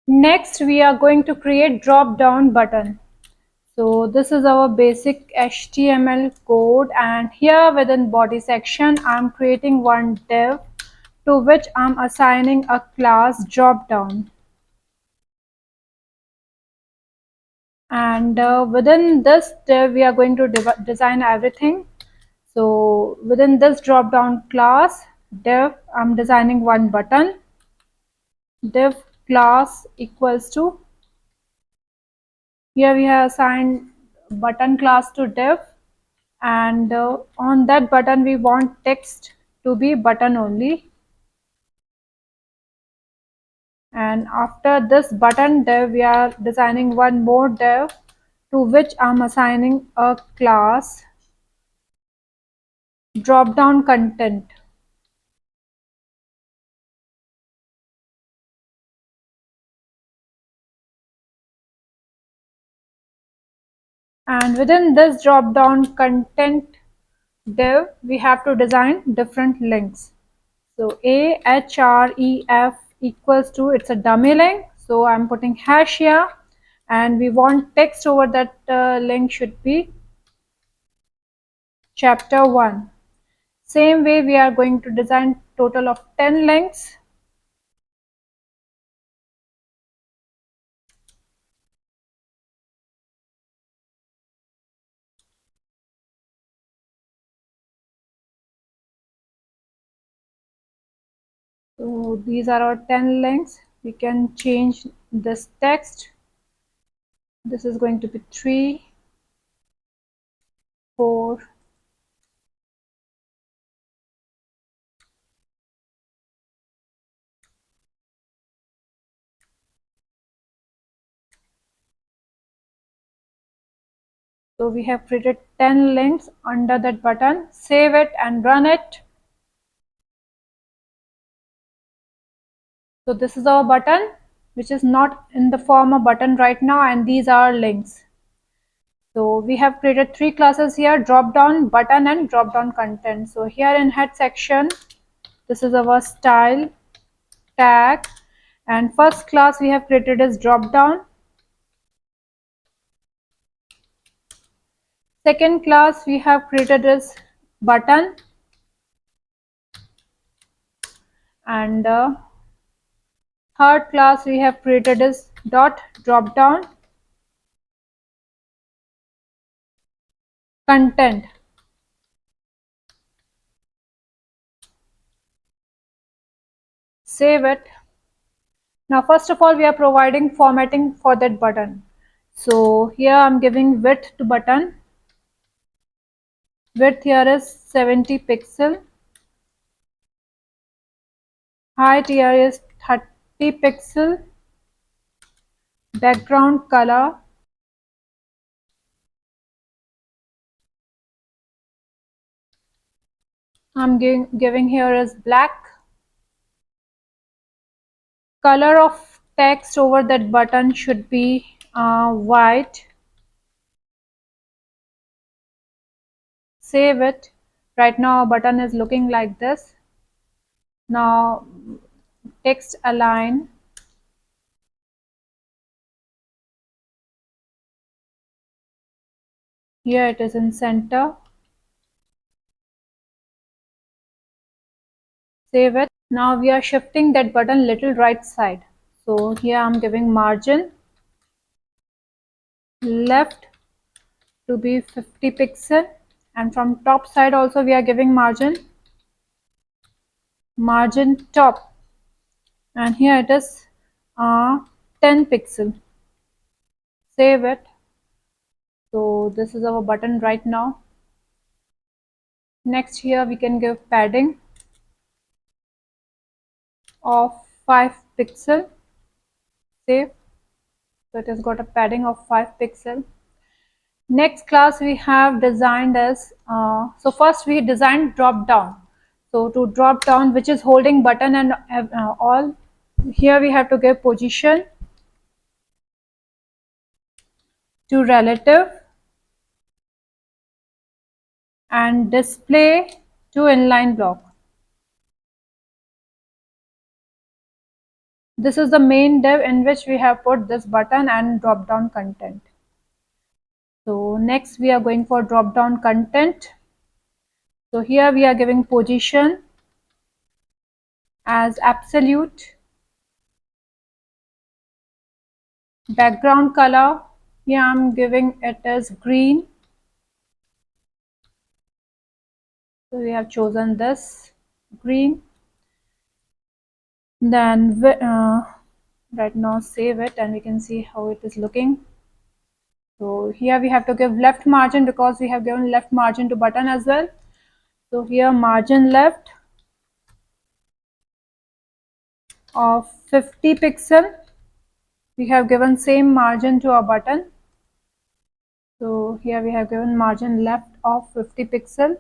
Next, we are going to create drop down button. So this is our basic HTML code, and here within body section I'm creating one div to which I'm assigning a class drop down, and within this div we are going to design everything. So within this drop down class div I'm designing one button. Div class equals to, here we have assigned button class to div, and on that button we want text to be button only. And after this button div we are designing one more div to which I'm assigning a class drop down content. And within this drop down content div we have to design different links. So href equals to, it's a dummy link, so I'm putting hash here, and we want text over that link should be chapter 1. Same way we are going to design total of 10 links. So these are our 10 links. We can change this text. This is going to be 3, 4, so we have created 10 links under that button. Save it and run it. So this is our button, which is not in the form of button right now, and these are links. So we have created 3 classes here: drop down, button, and drop down content. So here in head section, this is our style tag, and first class we have created is drop down. Second class we have created is button, and third class we have created is dot drop down content. Save it. Now first of all we are providing formatting for that button. So here I'm giving width to button. Width here is 70 pixel. Height here is 30 pixel. Background color, I'm giving here is black. Color of text over that button should be white. Save it. Right now our button is looking like this. Now text align. Here it is in center. Save it. Now we are shifting that button little right side. So here I'm giving margin left to be 50 pixel, and from top side also we are giving margin top, and here it is 10 pixel. Save it. So this is our button right now. Next, here we can give padding of 5 pixel. Save. So it has got a padding of 5 pixel. Next class we have designed as so first we designed drop down. So to drop down, which is holding button and all, here we have to give position to relative and display to inline block. This is the main div in which we have put this button and drop down content. So next we are going for drop down content. So here we are giving position as absolute, background color, here I'm giving it as green. So we have chosen this green. Then right now save it and we can see how it is looking. So here we have to give left margin because we have given left margin to button as well. So here margin left of 50 pixel. We have given same margin to our button. So here we have given margin left of 50 pixel.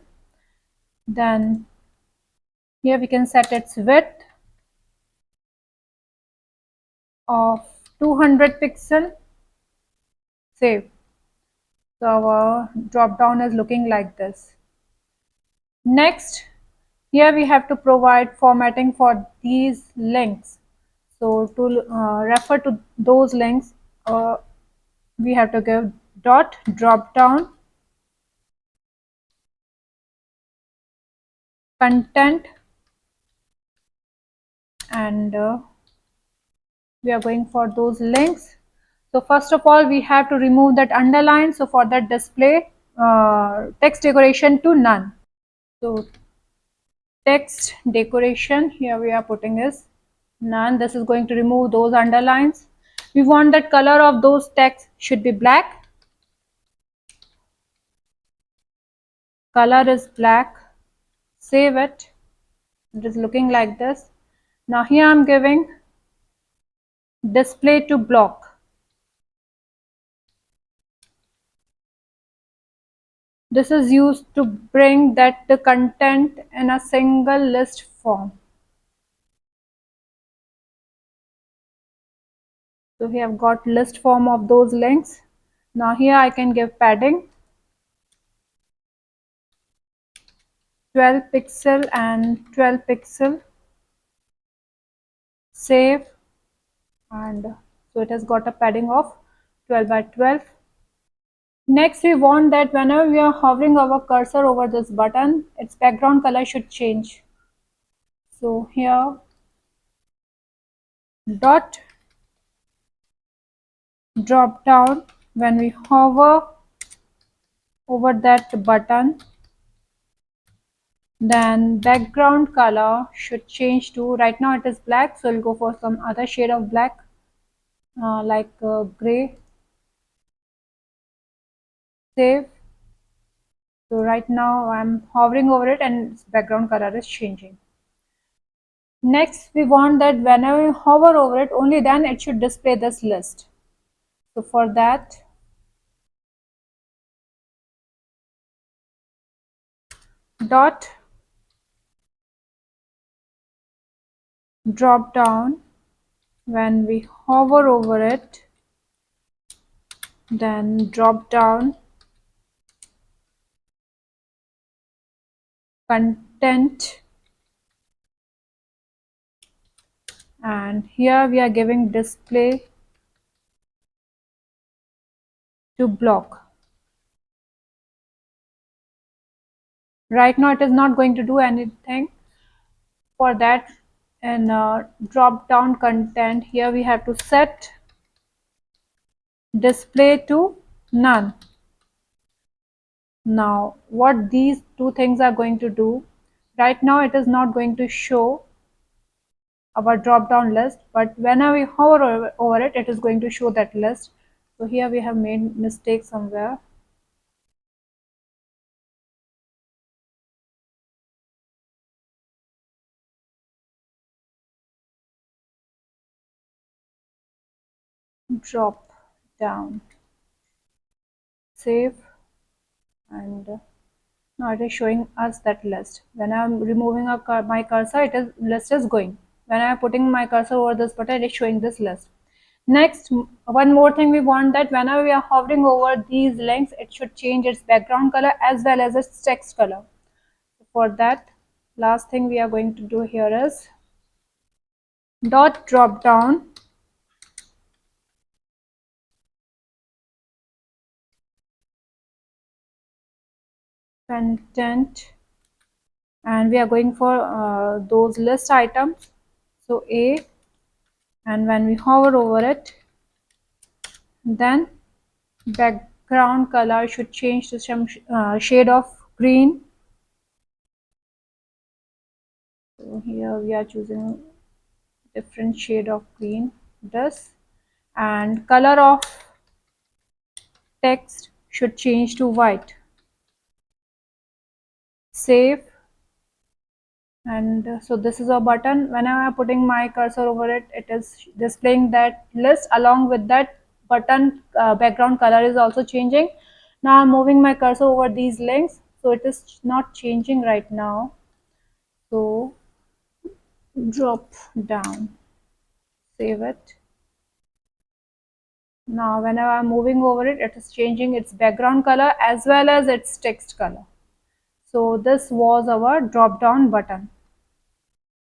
Then here we can set its width of 200 pixel. Save. So our drop down is looking like this. Next, here we have to provide formatting for these links. So to refer to those links, we have to give dot drop down content, and we are going for those links. So first of all we have to remove that underline. So for that, display text decoration to none. So text decoration, here we are putting is none. This is going to remove those underlines. We want that color of those text should be black. Color is black. Save it. It is looking like this. Now here I'm giving display to block. This is used to bring that the content in a single list form. So we have got list form of those links. Now here I can give padding 12 pixel and 12 pixel. Save, and so it has got a padding of 12 by 12. Next we want that whenever we are hovering our cursor over this button, its background color should change. So here dot drop down, when we hover over that button, then background color should change to, right now it is black, so we'll go for some other shade of black, like gray. Save. So right now I'm hovering over it and its background color is changing. Next we want that whenever you hover over it, only then it should display this list. So for that, dot drop down, when we hover over it, then drop down content, and here we are giving display to block. Right now it is not going to do anything. For that, in drop down content, here we have to set display to none. Now what these two things are going to do, right now it is not going to show our drop down list, but whenever we hover over it, it is going to show that list. So here we have made mistake somewhere. Drop down, save, and now it is showing us that list. When I am removing my cursor, it is list is going. When I am putting my cursor over this button, it is showing this list. Next, one more thing we want, that whenever we are hovering over these links, it should change its background color as well as its text color. For that, last thing we are going to do here is dot drop down content, and we are going for those list items. So A, and when we hover over it, then background color should change to some shade of green. So here we are choosing different shade of green, this, and color of text should change to white. Save. And so this is a button. Whenever I'm putting my cursor over it, it is displaying that list. Along with that button, background color is also changing. Now I'm moving my cursor over these links, so it is not changing right now. So drop down, save it. Now whenever I'm moving over it, it is changing its background color as well as its text color. So this was our drop down button.